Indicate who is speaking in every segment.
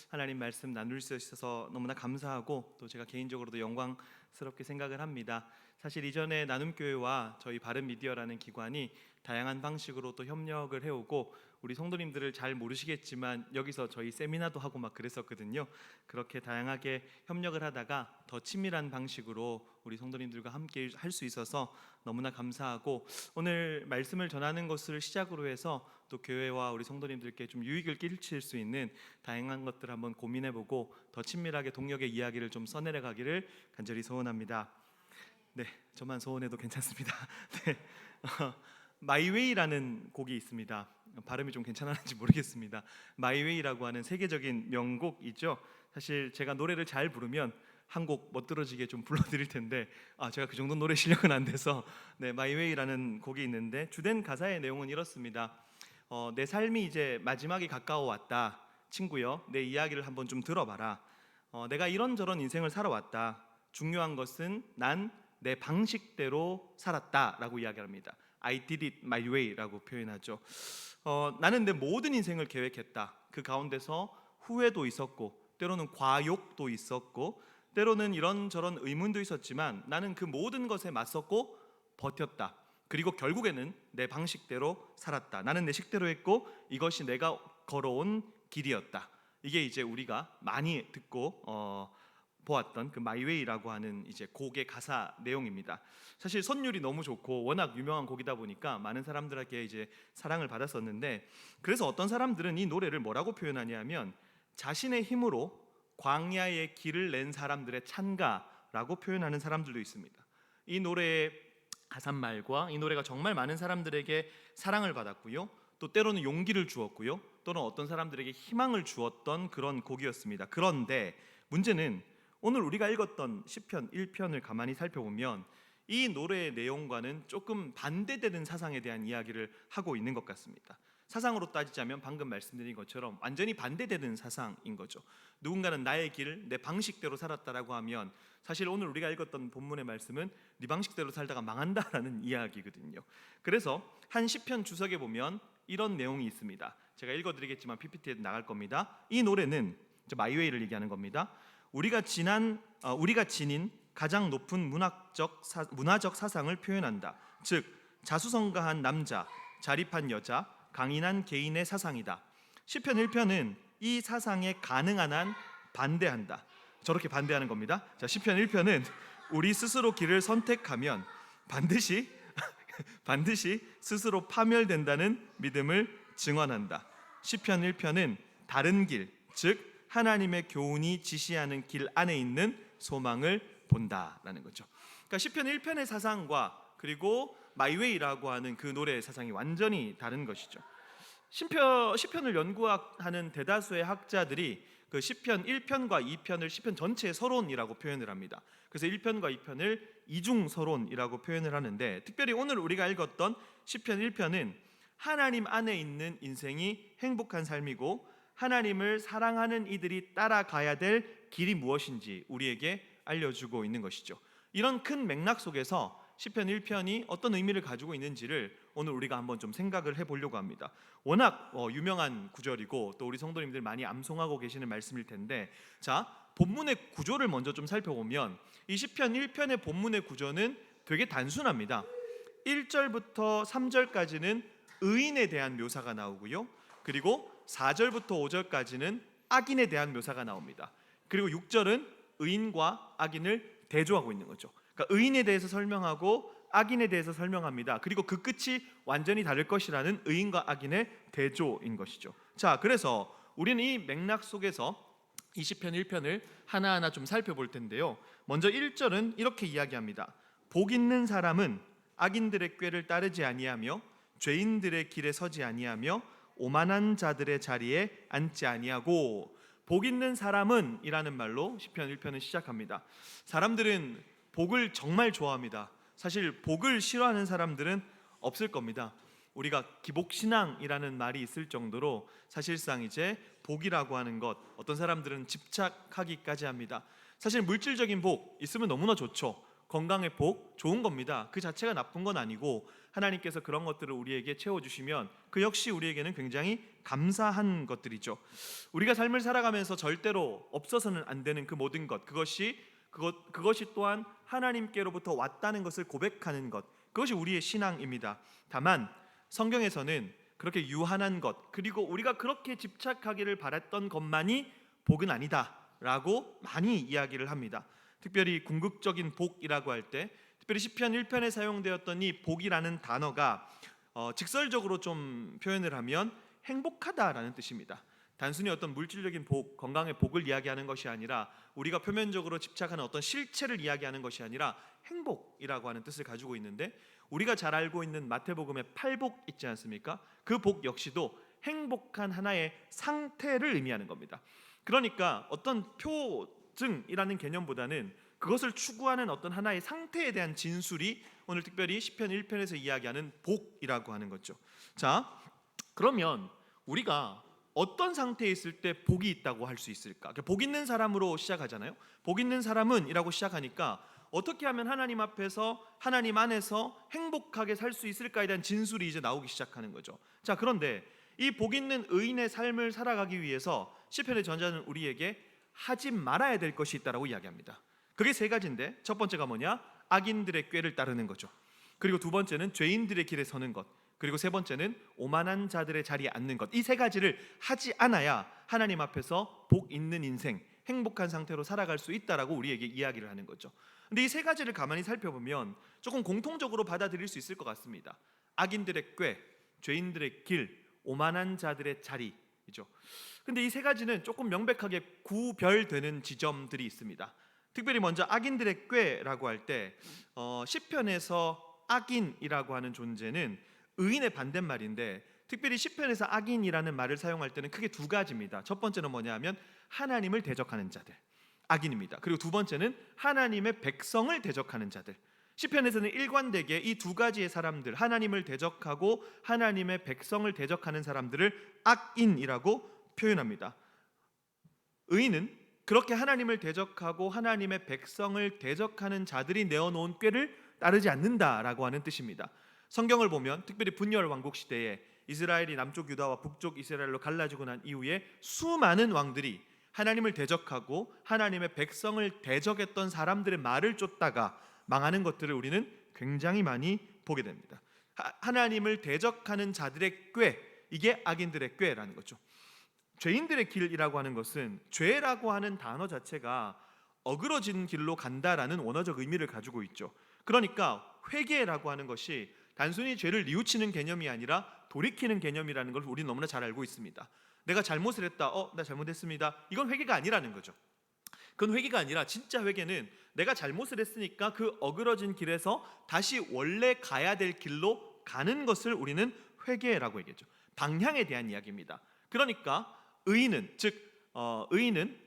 Speaker 1: 하나님 말씀 나눌 수 있어서 너무나 감사하고 또 제가 개인적으로도 영광스럽게 생각을 합니다. 사실 이전에 나눔교회와 저희 바른미디어라는 기관이 다양한 방식으로 또 협력을 해오고 우리 성도님들을 잘 모르시겠지만 여기서 저희 세미나도 하고 막 그랬었거든요. 그렇게 다양하게 협력을 하다가 더 친밀한 방식으로 우리 성도님들과 함께 할 수 있어서 너무나 감사하고, 오늘 말씀을 전하는 것을 시작으로 해서 또 교회와 우리 성도님들께 좀 유익을 끼칠 수 있는 다양한 것들을 한번 고민해보고 더 친밀하게 동역의 이야기를 좀 써내려 가기를 간절히 소원합니다. 네, 저만 소원해도 괜찮습니다. 네, 마이웨이라는 곡이 있습니다. 발음이 좀 괜찮았는지 모르겠습니다. 마이웨이라고 하는 세계적인 명곡이죠. 사실 제가 노래를 잘 부르면 한 곡 멋들어지게 좀 불러드릴 텐데 제가 그 정도 노래 실력은 안 돼서, 네, 마이웨이라는 곡이 있는데 주된 가사의 내용은 이렇습니다. 내 삶이 이제 마지막이 가까워 왔다. 친구여, 내 이야기를 한번 좀 들어봐라. 내가 이런저런 인생을 살아왔다. 중요한 것은 난 내 방식대로 살았다라고 이야기합니다. I did it my way라고 표현하죠. 나는 내 모든 인생을 계획했다. 그 가운데서 후회도 있었고 때로는 과욕도 있었고 때로는 이런저런 의문도 있었지만 나는 그 모든 것에 맞섰고 버텼다. 그리고 결국에는 내 방식대로 살았다. 나는 내 식대로 했고 이것이 내가 걸어온 길이었다. 이게 이제 우리가 많이 듣고 보았던 그 마이웨이라고 하는 이제 곡의 가사 내용입니다. 사실 선율이 너무 좋고 워낙 유명한 곡이다 보니까 많은 사람들에게 이제 사랑을 받았었는데, 그래서 어떤 사람들은 이 노래를 뭐라고 표현하냐면 자신의 힘으로 광야의 길을 낸 사람들의 찬가라고 표현하는 사람들도 있습니다. 이 노래의 가사말과 이 노래가 정말 많은 사람들에게 사랑을 받았고요, 또 때로는 용기를 주었고요, 또는 어떤 사람들에게 희망을 주었던 그런 곡이었습니다. 그런데 문제는 오늘 우리가 읽었던 시편 1편을 가만히 살펴보면 이 노래의 내용과는 조금 반대되는 사상에 대한 이야기를 하고 있는 것 같습니다. 사상으로 따지자면 방금 말씀드린 것처럼 완전히 반대되는 사상인 거죠. 누군가는 나의 길, 내 방식대로 살았다라고 하면 사실 오늘 우리가 읽었던 본문의 말씀은 네 방식대로 살다가 망한다라는 이야기거든요. 그래서 한 시편 주석에 보면 이런 내용이 있습니다. 제가 읽어드리겠지만 PPT에 나갈 겁니다. 이 노래는 마이웨이를 얘기하는 겁니다. 우리가 지닌 가장 높은 문화적 사상을 표현한다. 즉 자수성가한 남자, 자립한 여자, 강인한 개인의 사상이다. 시편 1편은 이 사상에 가능한 한 반대한다. 저렇게 반대하는 겁니다. 자, 시편 1편은 우리 스스로 길을 선택하면 반드시 스스로 파멸된다는 믿음을 증언한다. 시편 1편은 다른 길, 즉 하나님의 교훈이 지시하는 길 안에 있는 소망을 본다라는 거죠. 그러니까 시편 1편의 사상과 그리고 마이웨이라고 하는 그 노래의 사상이 완전히 다른 것이죠. 시편을 연구하는 대다수의 학자들이 그 시편 1편과 2편을 시편 전체의 서론이라고 표현을 합니다. 그래서 1편과 2편을 이중 서론이라고 표현을 하는데, 특별히 오늘 우리가 읽었던 시편 1편은 하나님 안에 있는 인생이 행복한 삶이고 하나님을 사랑하는 이들이 따라가야 될 길이 무엇인지 우리에게 알려주고 있는 것이죠. 이런 큰 맥락 속에서 시편 1편이 어떤 의미를 가지고 있는지를 오늘 우리가 한번 좀 생각을 해보려고 합니다. 워낙 유명한 구절이고 또 우리 성도님들 많이 암송하고 계시는 말씀일 텐데, 자, 본문의 구조를 먼저 좀 살펴보면 이 시편 1편의 본문의 구조는 되게 단순합니다. 1절부터 3절까지는 의인에 대한 묘사가 나오고요, 그리고 4절부터 5절까지는 악인에 대한 묘사가 나옵니다. 그리고 6절은 의인과 악인을 대조하고 있는 거죠. 그러니까 의인에 대해서 설명하고 악인에 대해서 설명합니다. 그리고 그 끝이 완전히 다를 것이라는 의인과 악인의 대조인 것이죠. 자, 그래서 우리는 이 맥락 속에서 이 시편 1편을 하나하나 좀 살펴볼 텐데요. 먼저 1절은 이렇게 이야기합니다. 복 있는 사람은 악인들의 꾀를 따르지 아니하며 죄인들의 길에 서지 아니하며 오만한 자들의 자리에 앉지 아니하고. 복 있는 사람은 이라는 말로 시편 1편을 시작합니다. 사람들은 복을 정말 좋아합니다. 사실 복을 싫어하는 사람들은 없을 겁니다. 우리가 기복신앙이라는 말이 있을 정도로 사실상 이제 복이라고 하는 것, 어떤 사람들은 집착하기까지 합니다. 사실 물질적인 복 있으면 너무나 좋죠. 건강의 복 좋은 겁니다. 그 자체가 나쁜 건 아니고, 하나님께서 그런 것들을 우리에게 채워주시면 그 역시 우리에게는 굉장히 감사한 것들이죠. 우리가 삶을 살아가면서 절대로 없어서는 안 되는 그 모든 것, 그것이 또한 하나님께로부터 왔다는 것을 고백하는 것, 그것이 우리의 신앙입니다. 다만 성경에서는 그렇게 유한한 것, 그리고 우리가 그렇게 집착하기를 바랐던 것만이 복은 아니다라고 많이 이야기를 합니다. 특별히 궁극적인 복이라고 할 때, 특별히 시편 1편에 사용되었던 이 복이라는 단어가 직설적으로 좀 표현을 하면 행복하다라는 뜻입니다. 단순히 어떤 물질적인 복, 건강의 복을 이야기하는 것이 아니라 우리가 표면적으로 집착하는 어떤 실체를 이야기하는 것이 아니라 행복이라고 하는 뜻을 가지고 있는데, 우리가 잘 알고 있는 마태복음의 팔복 있지 않습니까? 그 복 역시도 행복한 하나의 상태를 의미하는 겁니다. 그러니까 어떤 표증이라는 개념보다는 그것을 추구하는 어떤 하나의 상태에 대한 진술이 오늘 특별히 시편 1편에서 이야기하는 복이라고 하는 거죠. 자, 그러면 우리가 어떤 상태에 있을 때 복이 있다고 할 수 있을까? 복 있는 사람으로 시작하잖아요. 복 있는 사람은 이라고 시작하니까 어떻게 하면 하나님 앞에서, 하나님 안에서 행복하게 살 수 있을까에 대한 진술이 이제 나오기 시작하는 거죠. 자, 그런데 이 복 있는 의인의 삶을 살아가기 위해서 시편의 저자는 우리에게 하지 말아야 될 것이 있다라고 이야기합니다. 그게 세 가지인데, 첫 번째가 뭐냐? 악인들의 꾀를 따르는 거죠. 그리고 두 번째는 죄인들의 길에 서는 것, 그리고 세 번째는 오만한 자들의 자리에 앉는 것. 이 세 가지를 하지 않아야 하나님 앞에서 복 있는 인생, 행복한 상태로 살아갈 수 있다라고 우리에게 이야기를 하는 거죠. 근데 이 세 가지를 가만히 살펴보면 조금 공통적으로 받아들일 수 있을 것 같습니다. 악인들의 꾀, 죄인들의 길, 오만한 자들의 자리이죠. 근데 이 세 가지는 조금 명백하게 구별되는 지점들이 있습니다. 특별히 먼저 악인들의 꾀라고 할 때 시편에서 악인이라고 하는 존재는 의인의 반대말인데, 특별히 시편에서 악인이라는 말을 사용할 때는 크게 두 가지입니다. 첫 번째는 뭐냐면 하나님을 대적하는 자들, 악인입니다. 그리고 두 번째는 하나님의 백성을 대적하는 자들. 시편에서는 일관되게 이 두 가지의 사람들, 하나님을 대적하고 하나님의 백성을 대적하는 사람들을 악인이라고 표현합니다. 의인은 그렇게 하나님을 대적하고 하나님의 백성을 대적하는 자들이 내어놓은 꾀를 따르지 않는다라고 하는 뜻입니다. 성경을 보면 특별히 분열 왕국 시대에 이스라엘이 남쪽 유다와 북쪽 이스라엘로 갈라지고 난 이후에 수많은 왕들이 하나님을 대적하고 하나님의 백성을 대적했던 사람들의 말을 쫓다가 망하는 것들을 우리는 굉장히 많이 보게 됩니다. 하나님을 대적하는 자들의 꾀, 이게 악인들의 꾀라는 거죠. 죄인들의 길이라고 하는 것은, 죄라고 하는 단어 자체가 어그러진 길로 간다라는 원어적 의미를 가지고 있죠. 그러니까 회개라고 하는 것이 단순히 죄를 뉘우치는 개념이 아니라 돌이키는 개념이라는 걸 우리는 너무나 잘 알고 있습니다. 내가 잘못을 했다, 나 잘못했습니다, 이건 회개가 아니라는 거죠. 그건 회개가 아니라, 진짜 회개는 내가 잘못을 했으니까 그 어그러진 길에서 다시 원래 가야 될 길로 가는 것을 우리는 회개라고 얘기했죠. 방향에 대한 이야기입니다. 그러니까 의인은, 의인은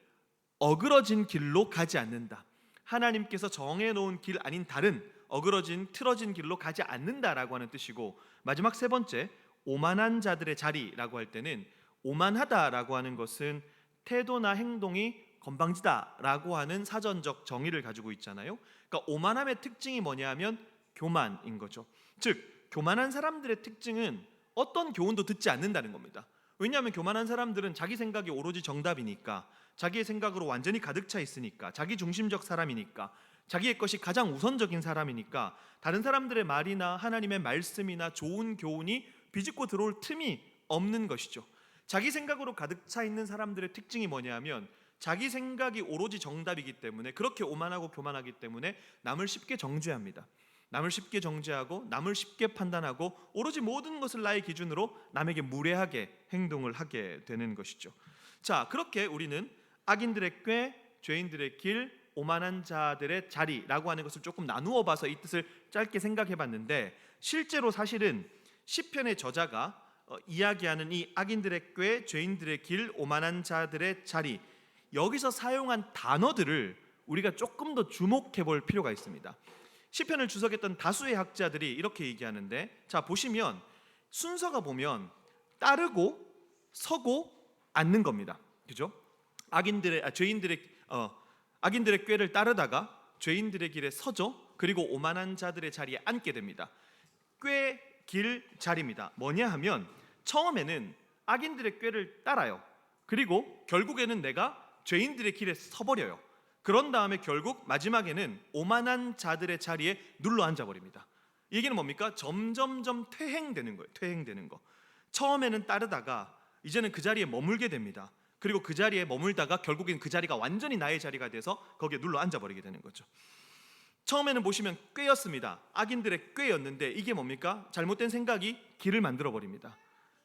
Speaker 1: 어그러진 길로 가지 않는다. 하나님께서 정해놓은 길 아닌 다른 어그러진, 틀어진 길로 가지 않는다라고 하는 뜻이고, 마지막 세 번째, 오만한 자들의 자리라고 할 때는, 오만하다라고 하는 것은 태도나 행동이 건방지다라고 하는 사전적 정의를 가지고 있잖아요. 그러니까 오만함의 특징이 뭐냐면 교만인 거죠. 즉, 교만한 사람들의 특징은 어떤 교훈도 듣지 않는다는 겁니다. 왜냐하면 교만한 사람들은 자기 생각이 오로지 정답이니까, 자기의 생각으로 완전히 가득 차 있으니까, 자기 중심적 사람이니까, 자기의 것이 가장 우선적인 사람이니까 다른 사람들의 말이나 하나님의 말씀이나 좋은 교훈이 비집고 들어올 틈이 없는 것이죠. 자기 생각으로 가득 차 있는 사람들의 특징이 뭐냐면 자기 생각이 오로지 정답이기 때문에, 그렇게 오만하고 교만하기 때문에 남을 쉽게 정죄합니다. 남을 쉽게 정죄하고 남을 쉽게 판단하고 오로지 모든 것을 나의 기준으로 남에게 무례하게 행동을 하게 되는 것이죠. 자, 그렇게 우리는 악인들의 꾀, 죄인들의 길, 오만한 자들의 자리라고 하는 것을 조금 나누어 봐서 이 뜻을 짧게 생각해 봤는데, 실제로 사실은 시편의 저자가 이야기하는 이 악인들의 꾀, 죄인들의 길, 오만한 자들의 자리, 여기서 사용한 단어들을 우리가 조금 더 주목해 볼 필요가 있습니다. 시편을 주석했던 다수의 학자들이 이렇게 얘기하는데, 자 보시면 순서가 보면 따르고 서고 앉는 겁니다. 그죠? 악인들의 꾀를 따르다가 죄인들의 길에 서죠. 그리고 오만한 자들의 자리에 앉게 됩니다. 꾀길 자리입니다. 뭐냐 하면 처음에는 악인들의 꾀를 따라요. 그리고 결국에는 내가 죄인들의 길에 서버려요. 그런 다음에 결국 마지막에는 오만한 자들의 자리에 눌러 앉아버립니다. 이 얘기는 뭡니까? 점점점 퇴행되는 거예요. 퇴행되는 거. 처음에는 따르다가 이제는 그 자리에 머물게 됩니다. 그리고 그 자리에 머물다가 결국엔 그 자리가 완전히 나의 자리가 돼서 거기에 눌러 앉아버리게 되는 거죠. 처음에는 보시면 꾀였습니다. 악인들의 꾀였는데 이게 뭡니까? 잘못된 생각이 길을 만들어 버립니다.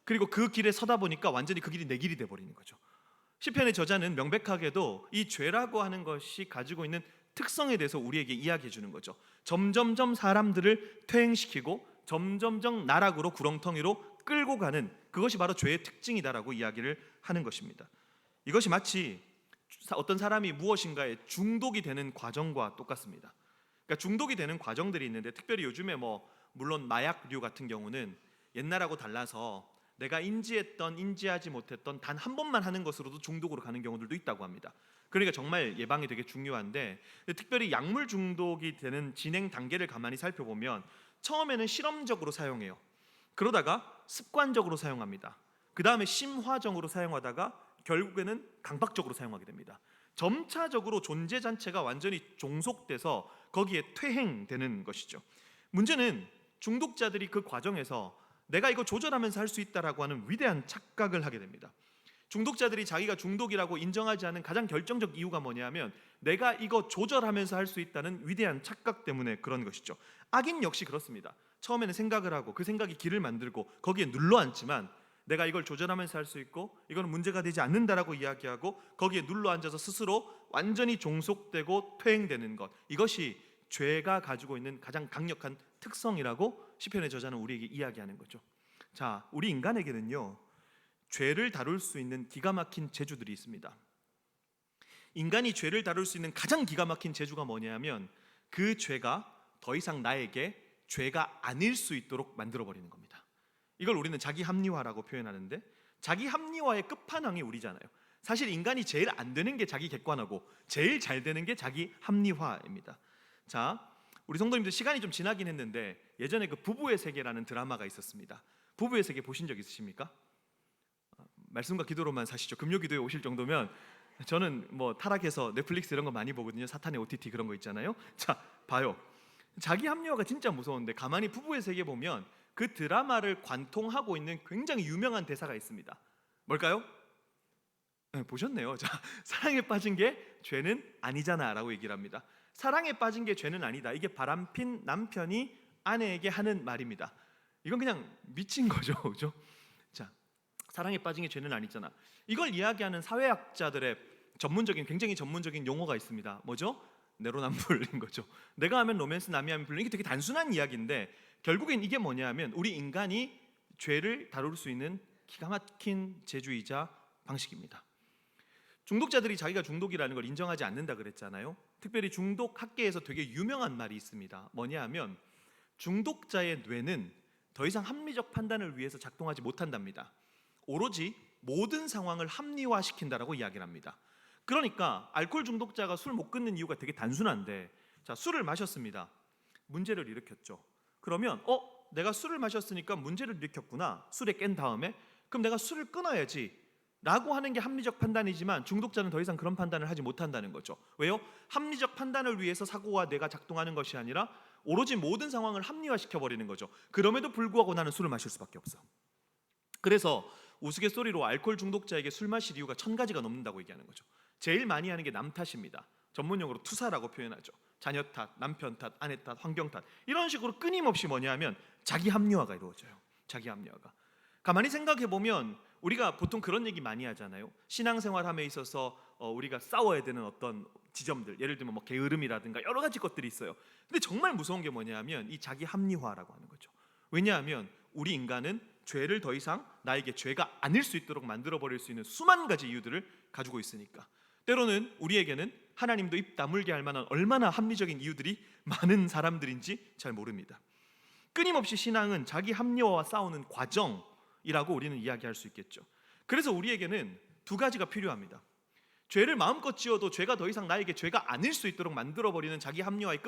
Speaker 1: 그리고 그 길에 서다 보니까 완전히 그 길이 내 길이 돼 버리는 거죠. 시편의 저자는 명백하게도 이 죄라고 하는 것이 가지고 있는 특성에 대해서 우리에게 이야기해 주는 거죠. 점점점 사람들을 퇴행시키고 점점점 나락으로 구렁텅이로 끌고 가는 그것이 바로 죄의 특징이다라고 이야기를 하는 것입니다. 이것이 마치 어떤 사람이 무엇인가에 중독이 되는 과정과 똑같습니다. 그러니까 중독이 되는 과정들이 있는데 특별히 요즘에 물론 마약류 같은 경우는 옛날하고 달라서 내가 인지하지 못했던 단 한 번만 하는 것으로도 중독으로 가는 경우들도 있다고 합니다. 그러니까 정말 예방이 되게 중요한데 특별히 약물 중독이 되는 진행 단계를 가만히 살펴보면 처음에는 실험적으로 사용해요. 그러다가 습관적으로 사용합니다. 그 다음에 심화적으로 사용하다가 결국에는 강박적으로 사용하게 됩니다. 점차적으로 존재 자체가 완전히 종속돼서 거기에 퇴행되는 것이죠. 문제는 중독자들이 그 과정에서 내가 이거 조절하면서 할 수 있다라고 하는 위대한 착각을 하게 됩니다. 중독자들이 자기가 중독이라고 인정하지 않은 가장 결정적 이유가 뭐냐면 내가 이거 조절하면서 할 수 있다는 위대한 착각 때문에 그런 것이죠. 악인 역시 그렇습니다. 처음에는 생각을 하고 그 생각이 길을 만들고 거기에 눌러앉지만 내가 이걸 조절하면서 할 수 있고 이거는 문제가 되지 않는다라고 이야기하고 거기에 눌러앉아서 스스로 완전히 종속되고 퇴행되는 것, 이것이 죄가 가지고 있는 가장 강력한 특성이라고 시편의 저자는 우리에게 이야기하는 거죠. 자, 우리 인간에게는요 죄를 다룰 수 있는 기가 막힌 재주들이 있습니다. 인간이 죄를 다룰 수 있는 가장 기가 막힌 재주가 뭐냐면 그 죄가 더 이상 나에게 죄가 아닐 수 있도록 만들어버리는 겁니다. 이걸 우리는 자기 합리화라고 표현하는데 자기 합리화의 끝판왕이 우리잖아요. 사실 인간이 제일 안 되는 게 자기 객관화고 제일 잘 되는 게 자기 합리화입니다. 자, 우리 성도님들 시간이 좀 지나긴 했는데 예전에 그 부부의 세계라는 드라마가 있었습니다. 부부의 세계 보신 적 있으십니까? 말씀과 기도로만 사시죠. 금요기도에 오실 정도면 저는 타락해서 넷플릭스 이런 거 많이 보거든요. 사탄의 OTT 그런 거 있잖아요. 자, 봐요. 자기 합리화가 진짜 무서운데 가만히 부부의 세계 보면 그 드라마를 관통하고 있는 굉장히 유명한 대사가 있습니다. 뭘까요? 네, 보셨네요. 자, 사랑에 빠진 게 죄는 아니잖아 라고 얘기를 합니다. 사랑에 빠진 게 죄는 아니다. 이게 바람핀 남편이 아내에게 하는 말입니다. 이건 그냥 미친 거죠. 그죠? 자, 사랑에 빠진 게 죄는 아니잖아. 이걸 이야기하는 사회학자들의 굉장히 전문적인 용어가 있습니다. 뭐죠? 내로남불인 거죠. 내가 하면 로맨스, 남이 하면 불륜. 이게 되게 단순한 이야기인데 결국엔 이게 뭐냐면 우리 인간이 죄를 다룰 수 있는 기가 막힌 재주이자 방식입니다. 중독자들이 자기가 중독이라는 걸 인정하지 않는다 그랬잖아요. 특별히 중독 학계에서 되게 유명한 말이 있습니다. 뭐냐 하면 중독자의 뇌는 더 이상 합리적 판단을 위해서 작동하지 못한답니다. 오로지 모든 상황을 합리화시킨다라고 이야기를 합니다. 그러니까 알코올 중독자가 술 못 끊는 이유가 되게 단순한데 자, 술을 마셨습니다. 문제를 일으켰죠. 그러면 내가 술을 마셨으니까 문제를 일으켰구나. 술에 깬 다음에 그럼 내가 술을 끊어야지 라고 하는 게 합리적 판단이지만 중독자는 더 이상 그런 판단을 하지 못한다는 거죠. 왜요? 합리적 판단을 위해서 사고와 뇌가 작동하는 것이 아니라 오로지 모든 상황을 합리화시켜버리는 거죠. 그럼에도 불구하고 나는 술을 마실 수밖에 없어. 그래서 우스갯소리로 알코올 중독자에게 술 마실 이유가 1000가지가 넘는다고 얘기하는 거죠. 제일 많이 하는 게 남 탓입니다. 전문용어로 투사라고 표현하죠. 자녀 탓, 남편 탓, 아내 탓, 환경 탓. 이런 식으로 끊임없이 뭐냐면 자기 합리화가 이루어져요. 자기 합리화가. 가만히 생각해 보면 우리가 보통 그런 얘기 많이 하잖아요. 신앙생활함에 있어서 우리가 싸워야 되는 어떤 지점들, 예를 들면 게으름이라든가 여러 가지 것들이 있어요. 근데 정말 무서운 게 뭐냐면 이 자기 합리화라고 하는 거죠. 왜냐하면 우리 인간은 죄를 더 이상 나에게 죄가 아닐 수 있도록 만들어버릴 수 있는 수만 가지 이유들을 가지고 있으니까 때로는 우리에게는 하나님도 입 다물게 할 만한 얼마나 합리적인 이유들이 많은 사람들인지 잘 모릅니다. 끊임없이 신앙은 자기 합리화와 싸우는 과정이라고 우리는 이야기할 수 있겠죠. 그래서 우리에게는 두 가지가 필요합니다. 죄를 마음껏 지어도 죄가 더 이상 나에게 죄가 아닐 수 있도록 만들어버리는 자기 합리화의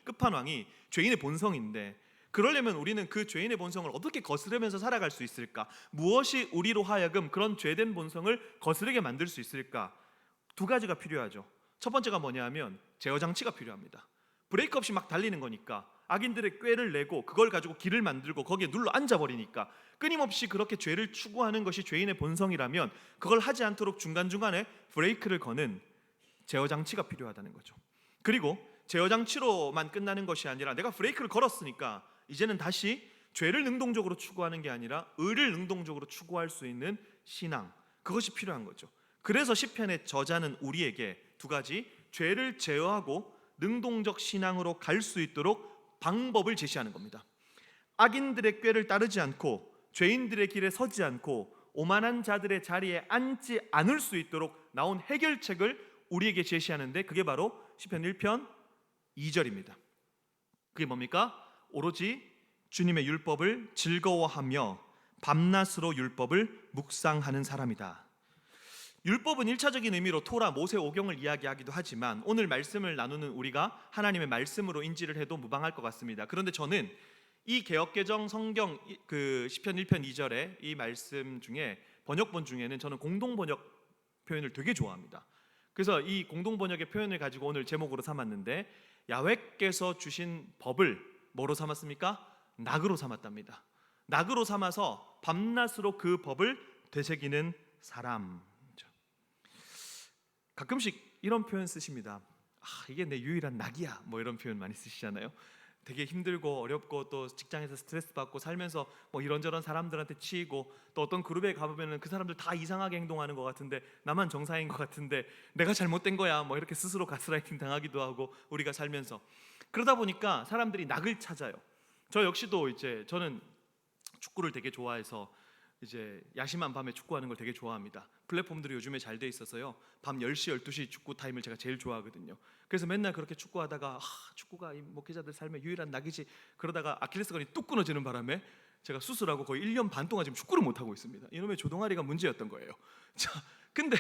Speaker 1: 끝판왕이 죄인의 본성인데 그러려면 우리는 그 죄인의 본성을 어떻게 거스르면서 살아갈 수 있을까? 무엇이 우리로 하여금 그런 죄된 본성을 거스르게 만들 수 있을까? 두 가지가 필요하죠. 첫 번째가 뭐냐면 제어 장치가 필요합니다. 브레이크 없이 막 달리는 거니까, 악인들의 꾀를 내고 그걸 가지고 길을 만들고 거기에 눌러 앉아버리니까, 끊임없이 그렇게 죄를 추구하는 것이 죄인의 본성이라면 그걸 하지 않도록 중간중간에 브레이크를 거는 제어 장치가 필요하다는 거죠. 그리고 제어 장치로만 끝나는 것이 아니라 내가 브레이크를 걸었으니까 이제는 다시 죄를 능동적으로 추구하는 게 아니라 의를 능동적으로 추구할 수 있는 신앙, 그것이 필요한 거죠. 그래서 시편의 저자는 우리에게 두 가지, 죄를 제어하고 능동적 신앙으로 갈 수 있도록 방법을 제시하는 겁니다. 악인들의 꾀를 따르지 않고 죄인들의 길에 서지 않고 오만한 자들의 자리에 앉지 않을 수 있도록 나온 해결책을 우리에게 제시하는데, 그게 바로 시편 1편 2절입니다. 그게 뭡니까? 오로지 주님의 율법을 즐거워하며 밤낮으로 율법을 묵상하는 사람이다. 율법은 1차적인 의미로 토라, 모세, 오경을 이야기하기도 하지만 오늘 말씀을 나누는 우리가 하나님의 말씀으로 인지를 해도 무방할 것 같습니다. 그런데 저는 이 개역개정 성경 그 시편 1편 2절의 이 말씀 중에 번역본 중에는 저는 공동번역 표현을 되게 좋아합니다. 그래서 이 공동번역의 표현을 가지고 오늘 제목으로 삼았는데, 야훼께서 주신 법을 뭐로 삼았습니까? 낙으로 삼았답니다. 낙으로 삼아서 밤낮으로 그 법을 되새기는 사람. 가끔씩 이런 표현 쓰십니다. 이게 내 유일한 낙이야, 뭐 이런 표현 많이 쓰시잖아요. 되게 힘들고 어렵고 또 직장에서 스트레스 받고 살면서 뭐 이런저런 사람들한테 치이고, 또 어떤 그룹에 가보면 그 사람들 다 이상하게 행동하는 것 같은데 나만 정상인 것 같은데 내가 잘못된 거야, 뭐 이렇게 스스로 가스라이팅 당하기도 하고, 우리가 살면서 그러다 보니까 사람들이 낙을 찾아요. 저 역시도 이제 저는 축구를 되게 좋아해서 이제 야심한 밤에 축구하는 걸 되게 좋아합니다. 플랫폼들이 요즘에 잘 돼 있어서요, 밤 10시, 12시 축구 타임을 제가 제일 좋아하거든요. 그래서 맨날 그렇게 축구하다가 축구가 이 목회자들 삶의 유일한 낙이지, 그러다가 아킬레스건이 뚝 끊어지는 바람에 제가 수술하고 거의 1년 반 동안 지금 축구를 못하고 있습니다. 이놈의 조동아리가 문제였던 거예요. 자, 근데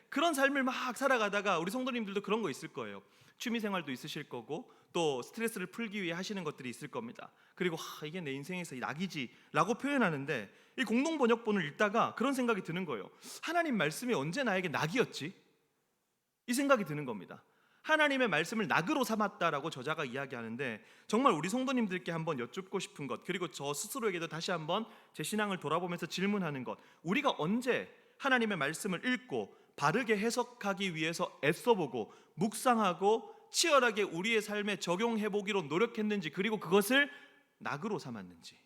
Speaker 1: 그런 삶을 막 살아가다가 우리 성도님들도 그런 거 있을 거예요. 취미생활도 있으실 거고 또 스트레스를 풀기 위해 하시는 것들이 있을 겁니다. 그리고 이게 내 인생에서 낙이지 라고 표현하는데, 이 공동번역본을 읽다가 그런 생각이 드는 거예요. 하나님 말씀이 언제 나에게 낙이었지? 이 생각이 드는 겁니다. 하나님의 말씀을 낙으로 삼았다라고 저자가 이야기하는데, 정말 우리 성도님들께 한번 여쭙고 싶은 것, 그리고 저 스스로에게도 다시 한번 제 신앙을 돌아보면서 질문하는 것, 우리가 언제 하나님의 말씀을 읽고 바르게 해석하기 위해서 애써보고 묵상하고 치열하게 우리의 삶에 적용해보기로 노력했는지, 그리고 그것을 낙으로 삼았는지.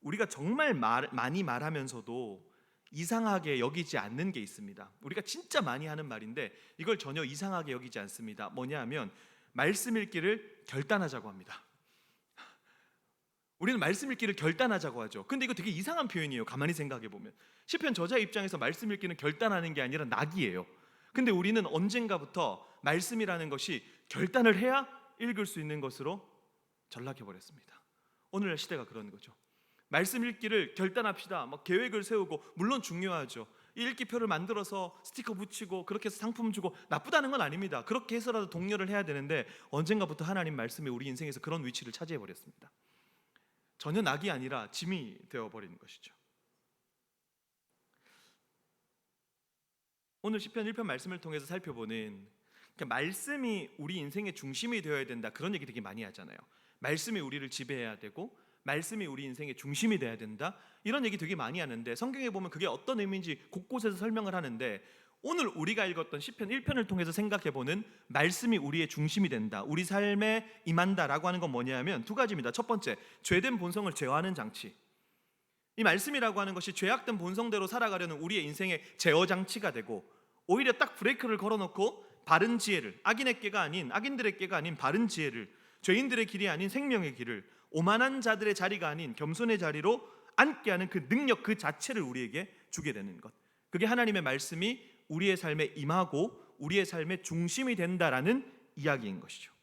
Speaker 1: 우리가 정말 많이 말하면서도 이상하게 여기지 않는 게 있습니다. 우리가 진짜 많이 하는 말인데 이걸 전혀 이상하게 여기지 않습니다. 뭐냐 하면 말씀 읽기를 결단하자고 합니다. 우리는 말씀 읽기를 결단하자고 하죠. 근데 이거 되게 이상한 표현이에요. 가만히 생각해 보면 시편 저자 입장에서 말씀 읽기는 결단하는 게 아니라 낙이에요. 근데 우리는 언젠가부터 말씀이라는 것이 결단을 해야 읽을 수 있는 것으로 전락해 버렸습니다. 오늘날 시대가 그런 거죠. 말씀 읽기를 결단합시다. 막 계획을 세우고, 물론 중요하죠. 읽기표를 만들어서 스티커 붙이고 그렇게 해서 상품 주고 나쁘다는 건 아닙니다. 그렇게 해서라도 독려를 해야 되는데 언젠가부터 하나님 말씀이 우리 인생에서 그런 위치를 차지해 버렸습니다. 전혀 낙이 아니라 짐이 되어버리는 것이죠. 오늘 시편 1편 말씀을 통해서 살펴보는, 그러니까 말씀이 우리 인생의 중심이 되어야 된다, 그런 얘기 되게 많이 하잖아요. 말씀이 우리를 지배해야 되고 말씀이 우리 인생의 중심이 돼야 된다, 이런 얘기 되게 많이 하는데 성경에 보면 그게 어떤 의미인지 곳곳에서 설명을 하는데, 오늘 우리가 읽었던 시편 1편을 통해서 생각해보는 말씀이 우리의 중심이 된다, 우리 삶에 임한다라고 하는 건 뭐냐면 두 가지입니다. 첫 번째, 죄된 본성을 제어하는 장치. 이 말씀이라고 하는 것이 죄악된 본성대로 살아가려는 우리의 인생의 제어 장치가 되고, 오히려 딱 브레이크를 걸어놓고 바른 지혜를, 악인들의 꾀가 아닌 바른 지혜를, 죄인들의 길이 아닌 생명의 길을, 오만한 자들의 자리가 아닌 겸손의 자리로 앉게 하는 그 능력 그 자체를 우리에게 주게 되는 것, 그게 하나님의 말씀이 우리의 삶에 임하고 우리의 삶의 중심이 된다라는 이야기인 것이죠.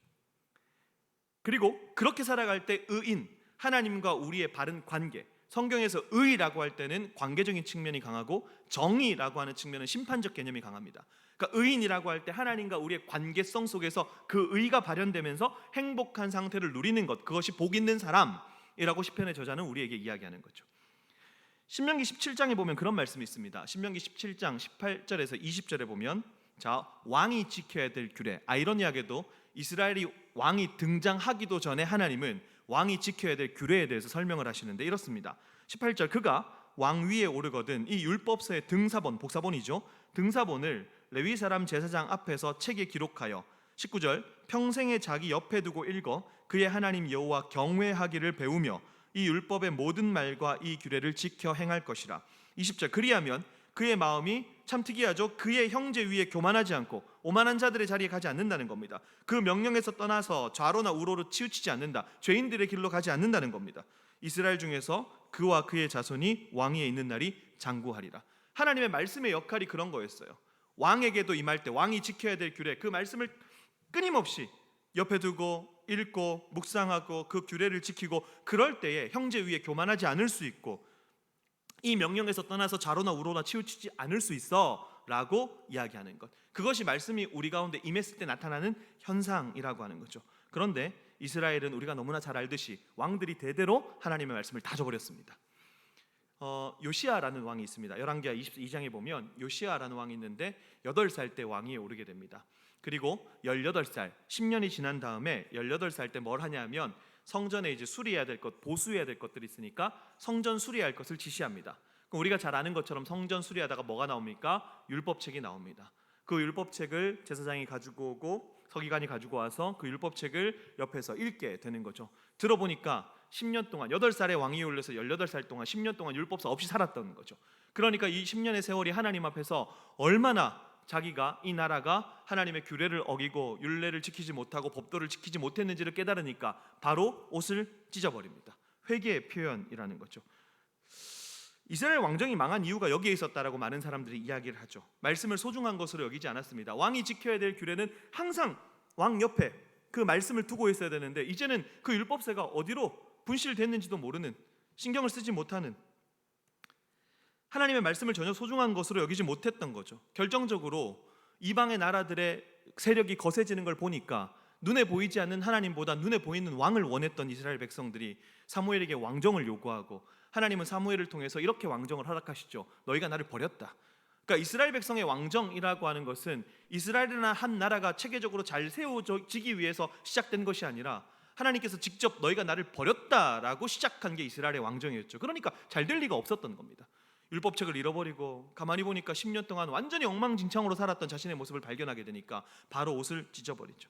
Speaker 1: 그리고 그렇게 살아갈 때 의인, 하나님과 우리의 바른 관계, 성경에서 의라고 할 때는 관계적인 측면이 강하고 정의라고 하는 측면은 심판적 개념이 강합니다. 그러니까 의인이라고 할 때 하나님과 우리의 관계성 속에서 그 의가 발현되면서 행복한 상태를 누리는 것, 그것이 복 있는 사람이라고 시편의 저자는 우리에게 이야기하는 거죠. 신명기 17장에 보면 그런 말씀이 있습니다. 신명기 17장 18절에서 20절에 보면 자, 왕이 지켜야 될 규례. 아이러니하게도 이스라엘이 왕이 등장하기도 전에 하나님은 왕이 지켜야 될 규례에 대해서 설명을 하시는데 이렇습니다. 18절, 그가 왕 위에 오르거든 이 율법서의 등사본, 복사본이죠, 등사본을 레위 사람 제사장 앞에서 책에 기록하여 19절, 평생에 자기 옆에 두고 읽어 그의 하나님 여호와 경외하기를 배우며 이 율법의 모든 말과 이 규례를 지켜 행할 것이라. 20절, 그리하면 그의 마음이 참 특이하죠. 그의 형제 위에 교만하지 않고 오만한 자들의 자리에 가지 않는다는 겁니다. 그 명령에서 떠나서 좌로나 우로로 치우치지 않는다. 죄인들의 길로 가지 않는다는 겁니다. 이스라엘 중에서 그와 그의 자손이 왕위에 있는 날이 장구하리라. 하나님의 말씀의 역할이 그런 거였어요. 왕에게도 임할 때 왕이 지켜야 될 규례, 그 말씀을 끊임없이 옆에 두고 읽고 묵상하고 그 규례를 지키고, 그럴 때에 형제 위에 교만하지 않을 수 있고 이 명령에서 떠나서 좌로나 우로나 치우치지 않을 수 있어 라고 이야기하는 것, 그것이 말씀이 우리 가운데 임했을 때 나타나는 현상이라고 하는 거죠. 그런데 이스라엘은 우리가 너무나 잘 알듯이 왕들이 대대로 하나님의 말씀을 다 저버렸습니다. 요시아라는 왕이 있습니다. 열왕기하 22장에 보면 요시아라는 왕이 있는데 8살 때 왕위에 오르게 됩니다. 그리고 18살, 10년이 지난 다음에 18살 때 뭘 하냐면 성전에 이제 수리해야 될 것, 보수해야 될 것들이 있으니까 성전 수리할 것을 지시합니다. 그럼 우리가 잘 아는 것처럼 성전 수리하다가 뭐가 나옵니까? 율법책이 나옵니다. 그 율법책을 제사장이 가지고 오고 서기관이 가지고 와서 그 율법책을 옆에서 읽게 되는 거죠. 들어보니까 10년 동안 8살에 왕위에 올려서 18살 동안 10년 동안 율법서 없이 살았던 거죠. 그러니까 이 10년의 세월이 하나님 앞에서 얼마나 자기가, 이 나라가 하나님의 규례를 어기고 율례를 지키지 못하고 법도를 지키지 못했는지를 깨달으니까 바로 옷을 찢어버립니다. 회개의 표현이라는 거죠. 이스라엘 왕정이 망한 이유가 여기에 있었다라고 많은 사람들이 이야기를 하죠. 말씀을 소중한 것으로 여기지 않았습니다. 왕이 지켜야 될 규례는 항상 왕 옆에 그 말씀을 두고 있어야 되는데 이제는 그 율법서가 어디로 분실됐는지도 모르는, 신경을 쓰지 못하는, 하나님의 말씀을 전혀 소중한 것으로 여기지 못했던 거죠. 결정적으로 이방의 나라들의 세력이 거세지는 걸 보니까 눈에 보이지 않는 하나님보다 눈에 보이는 왕을 원했던 이스라엘 백성들이 사무엘에게 왕정을 요구하고, 하나님은 사무엘을 통해서 이렇게 왕정을 허락하시죠. 너희가 나를 버렸다. 그러니까 이스라엘 백성의 왕정이라고 하는 것은 이스라엘이라는 한 나라가 체계적으로 잘 세워지기 위해서 시작된 것이 아니라 하나님께서 직접 너희가 나를 버렸다라고 시작한 게 이스라엘의 왕정이었죠. 그러니까 잘 될 리가 없었던 겁니다. 율법책을 잃어버리고 가만히 보니까 10년 동안 완전히 엉망진창으로 살았던 자신의 모습을 발견하게 되니까 바로 옷을 찢어버리죠.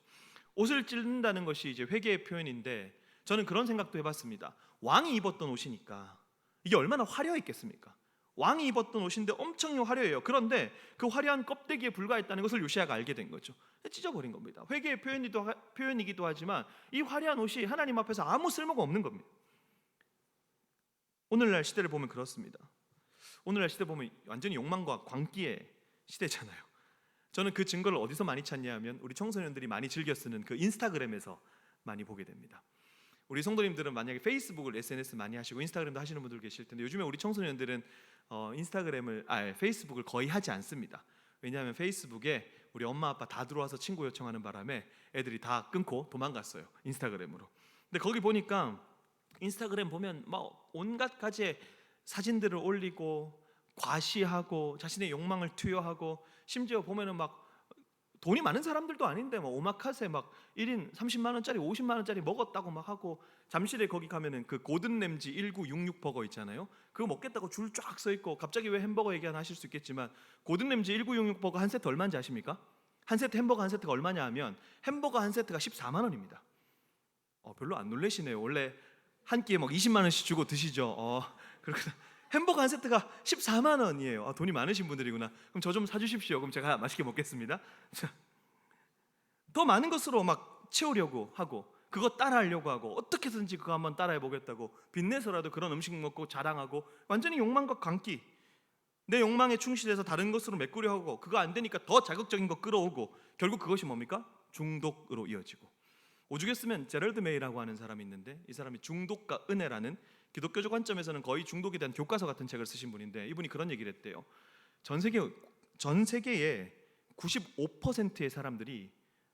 Speaker 1: 옷을 찢는다는 것이 이제 회개의 표현인데 저는 그런 생각도 해봤습니다. 왕이 입었던 옷이니까 이게 얼마나 화려했겠습니까? 왕이 입었던 옷인데 엄청 화려해요. 그런데 그 화려한 껍데기에 불과했다는 것을 요시아가 알게 된 거죠. 찢어버린 겁니다. 회개의 표현이기도 하지만 이 화려한 옷이 하나님 앞에서 아무 쓸모가 없는 겁니다. 오늘날 시대를 보면 그렇습니다. 오늘날 시대 보면 완전히 욕망과 광기의 시대잖아요. 저는 그 증거를 어디서 많이 찾냐 하면 우리 청소년들이 많이 즐겨 쓰는 그 인스타그램에서 많이 보게 됩니다. 우리 성도님들은 만약에 페이스북을 SNS 많이 하시고 인스타그램도 하시는 분들 계실 텐데 요즘에 우리 청소년들은 페이스북을 거의 하지 않습니다. 왜냐하면 페이스북에 우리 엄마 아빠 다 들어와서 친구 요청하는 바람에 애들이 다 끊고 도망갔어요. 인스타그램으로. 근데 거기 보니까 인스타그램 보면 막 온갖 가지의 사진들을 올리고 과시하고 자신의 욕망을 투여하고, 심지어 보면은 막 돈이 많은 사람들도 아닌데 막 오마카세 막 1인 30만 원짜리 50만 원짜리 먹었다고 막 하고, 잠실에 거기 가면은 그 고든 램지 1966 버거 있잖아요. 그거 먹겠다고 줄 쫙 서 있고, 갑자기 왜 햄버거 얘기 하나 하실 수 있겠지만 고든 램지 1966 버거 한 세트 얼마인지 아십니까? 한 세트 햄버거 한 세트가 얼마냐 하면 햄버거 한 세트가 14만 원입니다. 별로 안 놀라시네요. 원래 한 끼에 막 20만 원씩 주고 드시죠. 그렇구나. 햄버거 한 세트가 14만 원이에요. 돈이 많으신 분들이구나. 그럼 저 좀 사주십시오. 그럼 제가 맛있게 먹겠습니다. 자, 더 많은 것으로 막 채우려고 하고, 그거 따라하려고 하고, 어떻게든지 그거 한번 따라해 보겠다고 빚내서라도 그런 음식 먹고 자랑하고, 완전히 욕망과 광기, 내 욕망에 충실해서 다른 것으로 메꾸려 하고, 그거 안 되니까 더 자극적인 거 끌어오고, 결국 그것이 뭡니까? 중독으로 이어지고. 오죽했으면 제럴드 메이라고 하는 사람이 있는데 이 사람이 중독과 은혜라는 기독교적 관점에서는 거의 중독에 대한 교과서 같은 책을 쓰신 분인데 이분이 그런 얘기를 했대요. 전 세계의 95%의 사람들이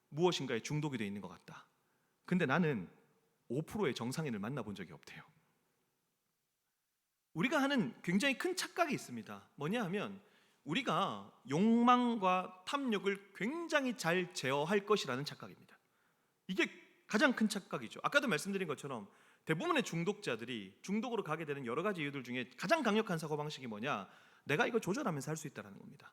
Speaker 1: 무엇인가에 중독이 되어 있는 것 같다. 근데 나는 5%의 정상인을 만나본 적이 없대요. 우리가 하는 굉장히 큰 착각이 있습니다. 뭐냐 하면 우리가 욕망과 탐욕을 굉장히 잘 제어할 것이라는 착각입니다. 이게 가장 큰 착각이죠. 아까도 말씀드린 것처럼 대부분의 중독자들이 중독으로 가게 되는 여러 가지 이유들 중에 가장 강력한 사고방식이 뭐냐? 내가 이거 조절하면서 할 수 있다는 겁니다.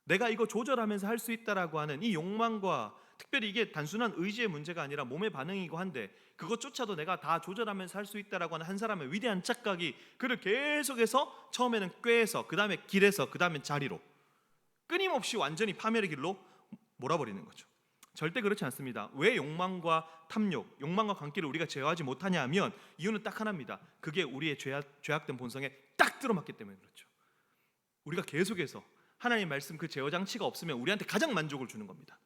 Speaker 1: 내가 이거 조절하면서 할 수 있다라고 하는 이 욕망과, 특별히 이게 단순한 의지의 문제가 아니라 몸의 반응이고 한데 그것조차도 내가 다 조절하면서 할 수 있다라고 하는 한 사람의 위대한 착각이 그를 계속해서 처음에는 꾀에서, 그 다음에 길에서, 그 다음에 자리로 끊임없이 완전히 파멸의 길로 몰아버리는 거죠. 절대 그렇지 않습니다. 왜 욕망과 탐욕, 욕망과 관계를 우리가 제어하지 못하냐 하면 이유는 딱 하나입니다. 그게 우리의 죄악된 본성에 딱 들어맞기 때문에 그렇죠. 우리가 계속해서 하나님의 말씀 그 제어 장치가 없으면 우리한테 가장 만족을 주는 겁니다.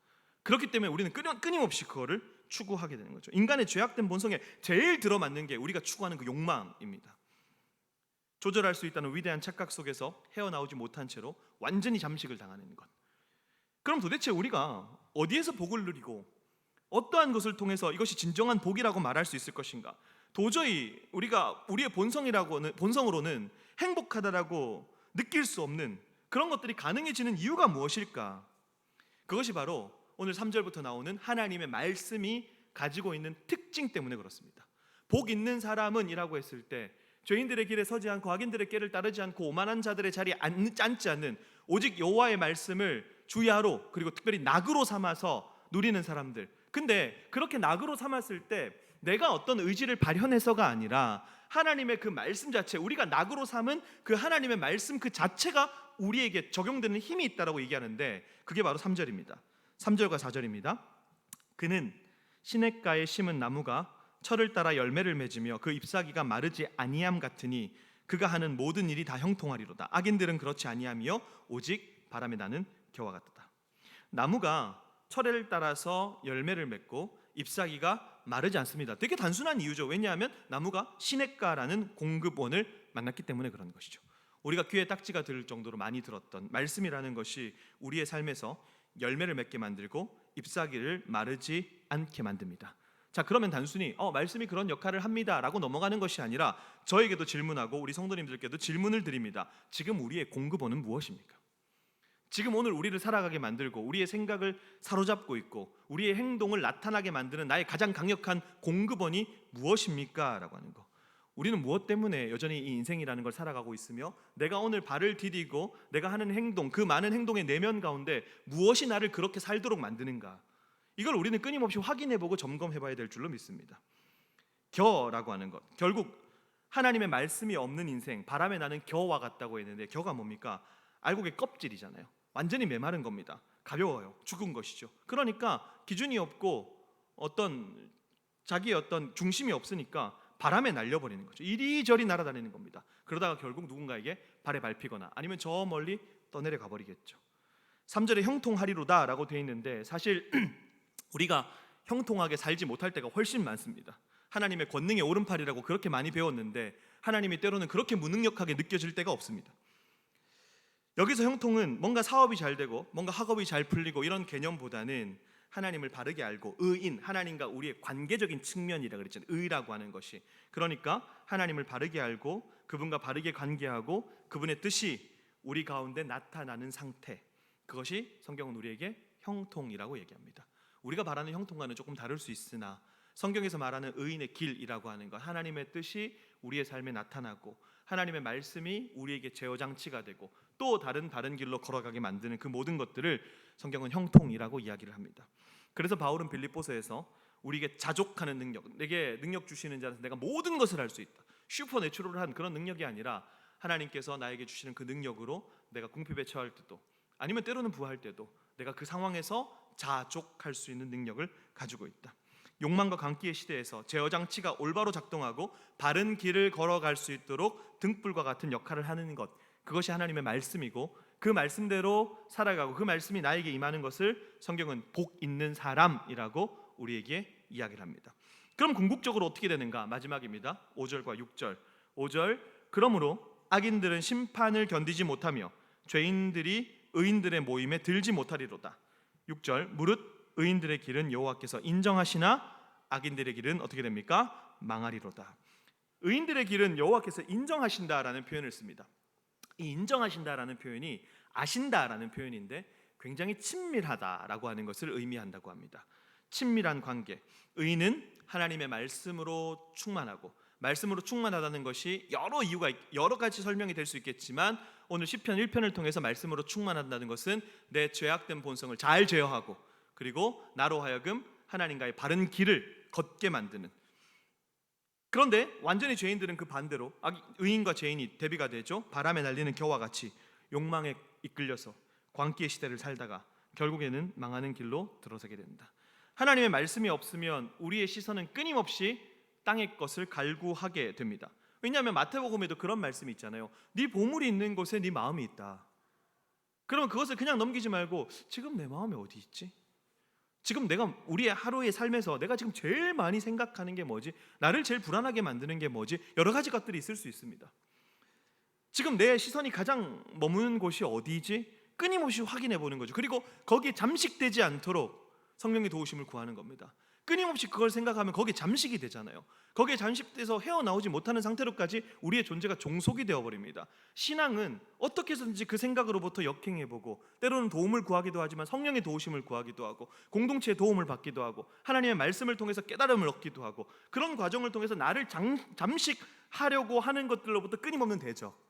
Speaker 1: 그렇기 때문에 우리는 끊임없이 그거를 추구하게 되는 거죠. 인간의 죄악된 본성에 제일 들어맞는 게 우리가 추구하는 그 욕망입니다. 조절할 수 있다는 위대한 착각 속에서 헤어나오지 못한 채로 완전히 잠식을 당하는 것. 그럼 도대체 우리가 어디에서 복을 누리고 어떠한 것을 통해서 이것이 진정한 복이라고 말할 수 있을 것인가? 도저히 우리가 우리의 본성으로는 행복하다라고 느낄 수 없는 그런 것들이 가능해지는 이유가 무엇일까? 그것이 바로 오늘 3절부터 나오는 하나님의 말씀이 가지고 있는 특징 때문에 그렇습니다. 복 있는 사람은 이라고 했을 때 죄인들의 길에 서지 않고 악인들의 꾀를 따르지 않고 오만한 자들의 자리에 앉지 않는 오직 여호와의 말씀을 주야로, 그리고 특별히 낙으로 삼아서 누리는 사람들. 근데 그렇게 낙으로 삼았을 때 내가 어떤 의지를 발현해서가 아니라 하나님의 그 말씀 자체, 우리가 낙으로 삼은 그 하나님의 말씀 그 자체가 우리에게 적용되는 힘이 있다라고 얘기하는데 그게 바로 3절입니다. 3절과 4절입니다. 그는 시냇가에 심은 나무가 철을 따라 열매를 맺으며 그 잎사귀가 마르지 아니함 같으니 그가 하는 모든 일이 다 형통하리로다. 악인들은 그렇지 아니하며 오직 바람에 나는 겨와 같다. 나무가 철을 따라서 열매를 맺고 잎사귀가 마르지 않습니다. 되게 단순한 이유죠. 왜냐하면 나무가 시냇가라는 공급원을 만났기 때문에 그런 것이죠. 우리가 귀에 딱지가 들 정도로 많이 들었던 말씀이라는 것이 우리의 삶에서 열매를 맺게 만들고 잎사귀를 마르지 않게 만듭니다. 자, 그러면 단순히 말씀이 그런 역할을 합니다라고 넘어가는 것이 아니라 저에게도 질문하고 우리 성도님들께도 질문을 드립니다. 지금 우리의 공급원은 무엇입니까? 지금 오늘 우리를 살아가게 만들고 우리의 생각을 사로잡고 있고 우리의 행동을 나타나게 만드는 나의 가장 강력한 공급원이 무엇입니까? 라고 하는 거. 우리는 무엇 때문에 여전히 이 인생이라는 걸 살아가고 있으며 내가 오늘 발을 디디고 내가 하는 행동, 그 많은 행동의 내면 가운데 무엇이 나를 그렇게 살도록 만드는가? 이걸 우리는 끊임없이 확인해보고 점검해봐야 될 줄로 믿습니다. 겨라고 하는 것, 결국 하나님의 말씀이 없는 인생, 바람에 나는 겨와 같다고 했는데 겨가 뭡니까? 알곡의 껍질이잖아요. 완전히 메마른 겁니다. 가벼워요. 죽은 것이죠. 그러니까 기준이 없고 자기의 어떤 중심이 없으니까 바람에 날려버리는 거죠. 이리저리 날아다니는 겁니다. 그러다가 결국 누군가에게 발에 밟히거나 아니면 저 멀리 떠내려가 버리겠죠. 3절에 형통하리로다 라고 되어 있는데 사실 우리가 형통하게 살지 못할 때가 훨씬 많습니다. 하나님의 권능의 오른팔이라고 그렇게 많이 배웠는데 하나님이 때로는 그렇게 무능력하게 느껴질 때가 없습니다. 여기서 형통은 뭔가 사업이 잘 되고 뭔가 학업이 잘 풀리고 이런 개념보다는 하나님을 바르게 알고 의인, 하나님과 우리의 관계적인 측면이라 그랬잖아요. 의라고 하는 것이. 그러니까 하나님을 바르게 알고 그분과 바르게 관계하고 그분의 뜻이 우리 가운데 나타나는 상태, 그것이 성경은 우리에게 형통이라고 얘기합니다. 우리가 말하는 형통과는 조금 다를 수 있으나 성경에서 말하는 의인의 길이라고 하는 것, 하나님의 뜻이 우리의 삶에 나타나고 하나님의 말씀이 우리에게 제어장치가 되고 또 다른 길로 걸어가게 만드는 그 모든 것들을 성경은 형통이라고 이야기를 합니다. 그래서 바울은 빌립보서에서 우리에게 자족하는 능력, 내게 능력 주시는 자라서 내가 모든 것을 할 수 있다, 슈퍼내추럴한 그런 능력이 아니라 하나님께서 나에게 주시는 그 능력으로 내가 궁핍에 처할 때도 아니면 때로는 부할 때도 내가 그 상황에서 자족할 수 있는 능력을 가지고 있다. 욕망과 광기의 시대에서 제어장치가 올바로 작동하고 바른 길을 걸어갈 수 있도록 등불과 같은 역할을 하는 것, 그것이 하나님의 말씀이고 그 말씀대로 살아가고 그 말씀이 나에게 임하는 것을 성경은 복 있는 사람이라고 우리에게 이야기를 합니다. 그럼 궁극적으로 어떻게 되는가? 마지막입니다. 5절과 6절. 5절 그러므로 악인들은 심판을 견디지 못하며 죄인들이 의인들의 모임에 들지 못하리로다. 6절 무릇 의인들의 길은 여호와께서 인정하시나 악인들의 길은 어떻게 됩니까? 망하리로다. 의인들의 길은 여호와께서 인정하신다라는 표현을 씁니다. 이 인정하신다라는 표현이 아신다라는 표현인데 굉장히 친밀하다라고 하는 것을 의미한다고 합니다. 친밀한 관계. 의인은 하나님의 말씀으로 충만하고, 말씀으로 충만하다는 것이 여러 가지 설명이 될 수 있겠지만 오늘 시편 1편을 통해서 말씀으로 충만한다는 것은 내 죄악된 본성을 잘 제어하고, 그리고 나로 하여금 하나님과의 바른 길을 걷게 만드는. 그런데 완전히 죄인들은 그 반대로 의인과 죄인이 대비가 되죠. 바람에 날리는 겨와 같이 욕망에 이끌려서 광기의 시대를 살다가 결국에는 망하는 길로 들어서게 된다. 하나님의 말씀이 없으면 우리의 시선은 끊임없이 땅의 것을 갈구하게 됩니다. 왜냐하면 마태복음에도 그런 말씀이 있잖아요. 네 보물이 있는 곳에 네 마음이 있다. 그러면 그것을 그냥 넘기지 말고 지금 내 마음이 어디 있지? 지금 내가 우리의 하루의 삶에서 내가 지금 제일 많이 생각하는 게 뭐지? 나를 제일 불안하게 만드는 게 뭐지? 여러 가지 것들이 있을 수 있습니다. 지금 내 시선이 가장 머무는 곳이 어디지? 끊임없이 확인해 보는 거죠. 그리고 거기에 잠식되지 않도록 성령의 도우심을 구하는 겁니다. 끊임없이 그걸 생각하면 거기에 잠식이 되잖아요. 거기에 잠식돼서 헤어나오지 못하는 상태로까지 우리의 존재가 종속이 되어버립니다. 신앙은 어떻게 해서든지 그 생각으로부터 역행해보고, 때로는 도움을 구하기도 하지만 성령의 도우심을 구하기도 하고, 공동체의 도움을 받기도 하고, 하나님의 말씀을 통해서 깨달음을 얻기도 하고, 그런 과정을 통해서 나를 잠식하려고 하는 것들로부터 끊임없는 대적.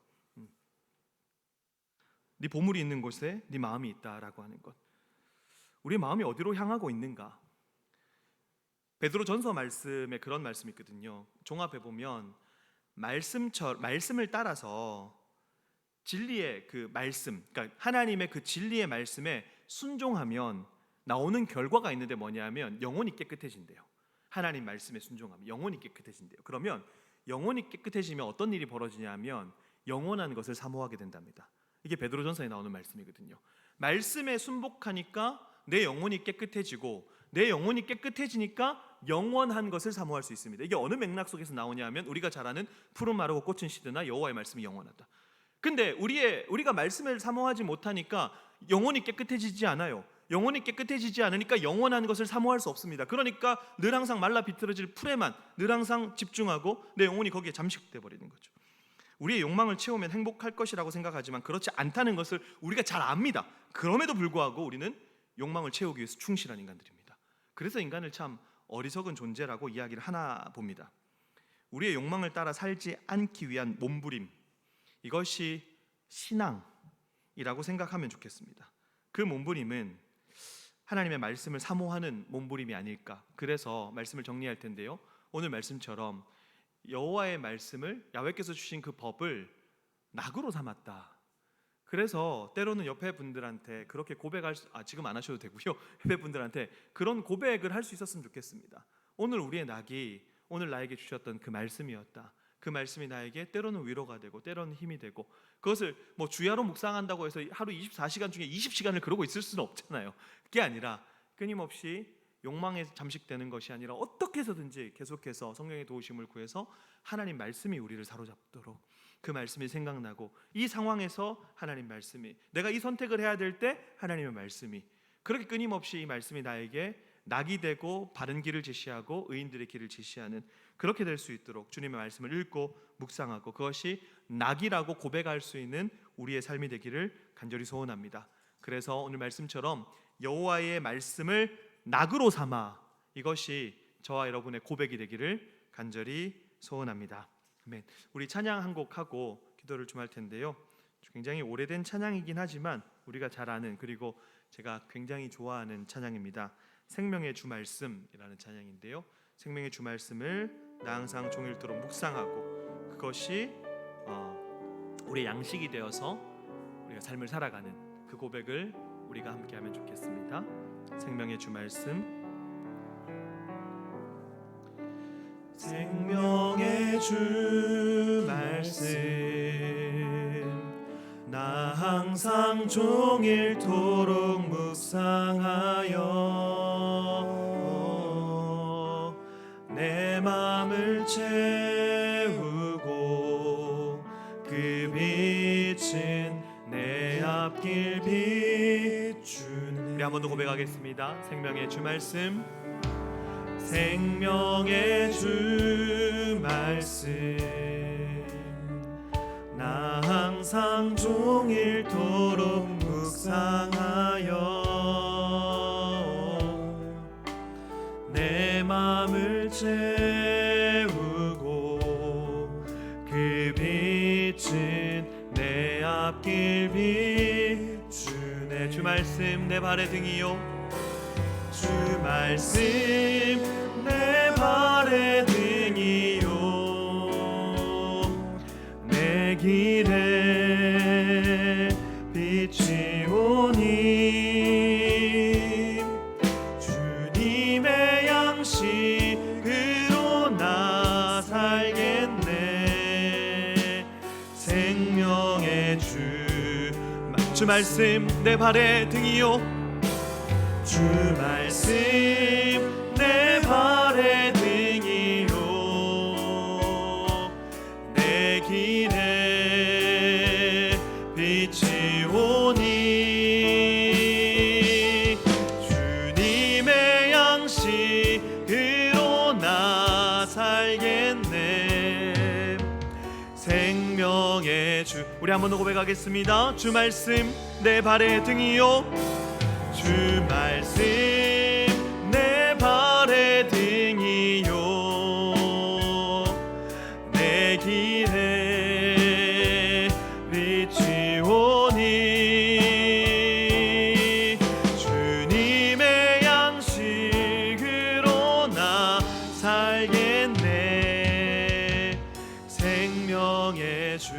Speaker 1: 네 보물이 있는 곳에 네 마음이 있다라고 하는 것. 우리의 마음이 어디로 향하고 있는가? 베드로전서 말씀에 그런 말씀이 있거든요. 종합해 보면 말씀을 따라서 진리의 그 말씀, 그러니까 하나님의 그 진리의 말씀에 순종하면 나오는 결과가 있는데 뭐냐면 영혼이 깨끗해진대요. 하나님 말씀에 순종하면 영혼이 깨끗해진대요. 그러면 영혼이 깨끗해지면 어떤 일이 벌어지냐면 영원한 것을 사모하게 된답니다. 이게 베드로전서에 나오는 말씀이거든요. 말씀에 순복하니까 내 영혼이 깨끗해지고, 내 영혼이 깨끗해지니까 영원한 것을 사모할 수 있습니다. 이게 어느 맥락 속에서 나오냐면 우리가 잘 아는 푸른 마르고 꽃은 시드나 여호와의 말씀이 영원하다. 근데 우리가 말씀을 사모하지 못하니까 영혼이 깨끗해지지 않아요. 영혼이 깨끗해지지 않으니까 영원한 것을 사모할 수 없습니다. 그러니까 늘 항상 말라 비틀어질 풀에만 늘 항상 집중하고 내 영혼이 거기에 잠식돼 버리는 거죠. 우리의 욕망을 채우면 행복할 것이라고 생각하지만 그렇지 않다는 것을 우리가 잘 압니다. 그럼에도 불구하고 우리는 욕망을 채우기 위해서 충실한 인간들입니다. 그래서 인간을 참 어리석은 존재라고 이야기를 하나 봅니다. 우리의 욕망을 따라 살지 않기 위한 몸부림, 이것이 신앙이라고 생각하면 좋겠습니다. 그 몸부림은 하나님의 말씀을 사모하는 몸부림이 아닐까. 그래서 말씀을 정리할 텐데요. 오늘 말씀처럼 여호와의 말씀을, 야훼께서 주신 그 법을 낙으로 삼았다. 그래서 때로는 옆에 분들한테 그렇게 지금 안 하셔도 되고요. 옆에 분들한테 그런 고백을 할 수 있었으면 좋겠습니다. 오늘 우리의 낙이 오늘 나에게 주셨던 그 말씀이었다. 그 말씀이 나에게 때로는 위로가 되고 때로는 힘이 되고, 그것을 뭐 주야로 묵상한다고 해서 하루 24시간 중에 20시간을 그러고 있을 수는 없잖아요. 그게 아니라 끊임없이 욕망에 잠식되는 것이 아니라 어떻게 해서든지 계속해서 성령의 도우심을 구해서 하나님 말씀이 우리를 사로잡도록, 그 말씀이 생각나고, 이 상황에서 하나님 말씀이, 내가 이 선택을 해야 될 때 하나님의 말씀이, 그렇게 끊임없이 이 말씀이 나에게 낙이 되고 바른 길을 제시하고 의인들의 길을 제시하는, 그렇게 될 수 있도록 주님의 말씀을 읽고 묵상하고 그것이 낙이라고 고백할 수 있는 우리의 삶이 되기를 간절히 소원합니다. 그래서 오늘 말씀처럼 여호와의 말씀을 낙으로 삼아, 이것이 저와 여러분의 고백이 되기를 간절히 소원합니다. 아멘. 우리 찬양 한 곡 하고 기도를 좀 할 텐데요. 굉장히 오래된 찬양이긴 하지만 우리가 잘 아는, 그리고 제가 굉장히 좋아하는 찬양입니다. 생명의 주 말씀이라는 찬양인데요. 생명의 주 말씀을 나 항상 종일토록 묵상하고 그것이 우리의 양식이 되어서 우리가 삶을 살아가는 그 고백을 우리가 함께 하면 좋겠습니다. 생명의 주 말씀. 생명의 주 말씀 나 항상 종일토록 묵상하여 내 맘을 채우고 앞길 비추네. 우리 한 번 더 고백하겠습니다. 생명의 주 말씀, 생명의 주 말씀, 나 항상 종일토록 묵상하여 내 맘을 채우고 그 빛은 내 앞길 비추네. 주 말씀 내 발의 등이요, 주 말씀 내 발의 등이요, 내 길에 빛이 오니 주님의 양식으로 나 살겠네. 생명의 주 말씀 내 발의 등이요, 주 말씀 내 발의 등이요, 내 길에 빛이 오니 주님의 양식으로 나 살겠네. 생명의 주. 우리 한 번 더 고백하겠습니다. 주 말씀 내 발의 등이요, 주 말씀 내 발의 등이요, 내 길에 빛이 오니 주님의 양식으로 나 살겠네. 생명의 주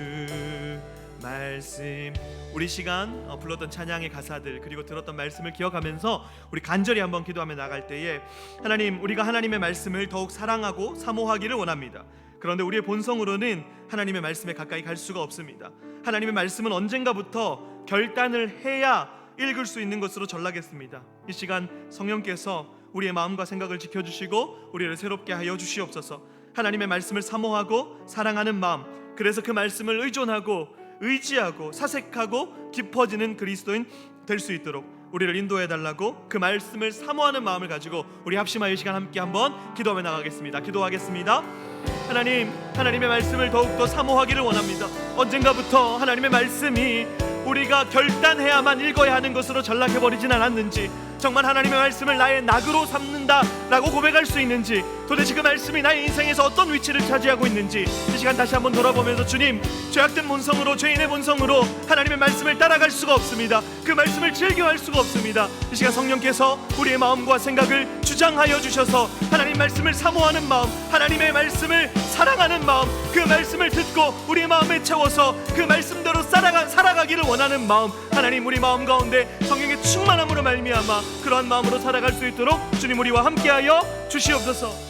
Speaker 1: 말씀. 우리 시간 불렀던 찬양의 가사들 그리고 들었던 말씀을 기억하면서 우리 간절히 한번 기도하며 나갈 때에, 하나님, 우리가 하나님의 말씀을 더욱 사랑하고 사모하기를 원합니다. 그런데 우리의 본성으로는 하나님의 말씀에 가까이 갈 수가 없습니다. 하나님의 말씀은 언젠가부터 결단을 해야 읽을 수 있는 것으로 전락했습니다. 이 시간 성령께서 우리의 마음과 생각을 지켜주시고 우리를 새롭게 하여 주시옵소서. 하나님의 말씀을 사모하고 사랑하는 마음, 그래서 그 말씀을 의존하고 의지하고 사색하고 깊어지는 그리스도인 될 수 있도록 우리를 인도해 달라고 그 말씀을 사모하는 마음을 가지고 우리 합심하여 이 시간 함께 한번 기도하며 나가겠습니다. 기도하겠습니다. 하나님, 하나님의 말씀을 더욱더 사모하기를 원합니다. 언젠가부터 하나님의 말씀이 우리가 결단해야만 읽어야 하는 것으로 전락해버리진 않았는지, 정말 하나님의 말씀을 나의 낙으로 삼는다라고 고백할 수 있는지, 도대체 그 말씀이 나의 인생에서 어떤 위치를 차지하고 있는지 이 시간 다시 한번 돌아보면서, 주님, 죄악된 본성으로, 죄인의 본성으로 하나님의 말씀을 따라갈 수가 없습니다. 그 말씀을 즐겨할 수가 없습니다. 이 시간 성령께서 우리의 마음과 생각을 주장하여 주셔서 하나님 말씀을 사모하는 마음, 하나님의 말씀을 사랑하는 마음, 그 말씀을 듣고 우리의 마음에 채워서 그 말씀대로 살아가기를 원하는 마음, 하나님 우리 마음 가운데 성령의 충만함으로 말미암아 그러한 마음으로 살아갈 수 있도록 주님 우리와 함께하여 주시옵소서.